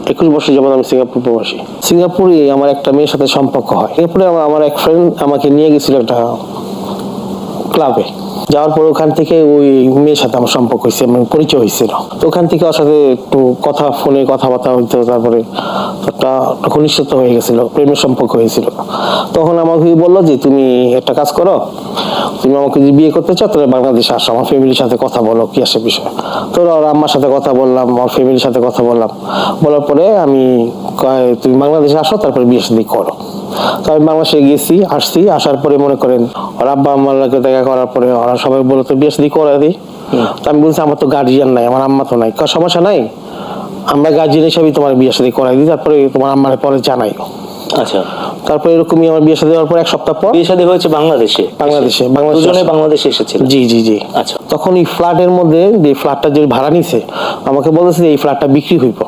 21 বছর যাবত আমি সিঙ্গাপুর প্রবাসী। সিঙ্গাপুরে আমার একটা মেয়ের সাথে সম্পর্ক হয়। সিঙ্গাপুরে আমার এক ফ্রেন্ড আমাকে নিয়ে গেছিল একটা ক্লাবে। যাওয়ার পর ওখান থেকে ওই মেয়ের সাথে আমার সম্পর্ক হয়েছে, মানে পরিচয় হয়েছিল। তো ওখান থেকে ওর সাথে একটু ফোনে কথাবার্তা হইতো, তারপরে একটা ঘনিষ্ঠতা হয়ে গেছিল, প্রেমের সম্পর্ক হয়েছিল। তখন আমাকে বললো যে তুমি একটা কাজ করো, তুমি আমাকে যদি বিয়ে করতে চাও তাহলে বাংলাদেশে আসো, আমার ফ্যামিলির সাথে কথা বলো কি আসে বিষয়। তো ওর আম্মার সাথে কথা বললাম, আমার ফ্যামিলির সাথে কথা বললাম, বলার পরে আমি তুমি বাংলাদেশে আসো, তারপরে বিয়ে শাদী করো। তো আমি বাংলাদেশে গেছি, আসছি, আসার পরে মনে করেন ওর আব্বা আম্মার লাগে দেখা করার পরে ওরা সবাই বলো তো বিয়ে শাদী করে দিই। তো আমি বলছি আমার তো গার্জিয়ান নাই, আমার আম্মা তো নাই। সমস্যা নাই, আমরা গার্জিয়ান হিসাবে তোমার বিয়ে শাদী করাই দিই, তারপরে তোমার আম্মার পরে জানাই। আচ্ছা, তারপরে এরকমই আমার বিয়ে শাদী হওয়ার পর এক সপ্তাহ পর বিয়ে শাদী হয়েছে বাংলাদেশে। দুজনে বাংলাদেশে এসেছিল। জি জি জি। আচ্ছা, তখন এই ফ্ল্যাটের মধ্যে যে ফ্ল্যাটটা যে ভাড়া নিছে আমাকে বলেছে এই ফ্ল্যাটটা বিক্রি হইব।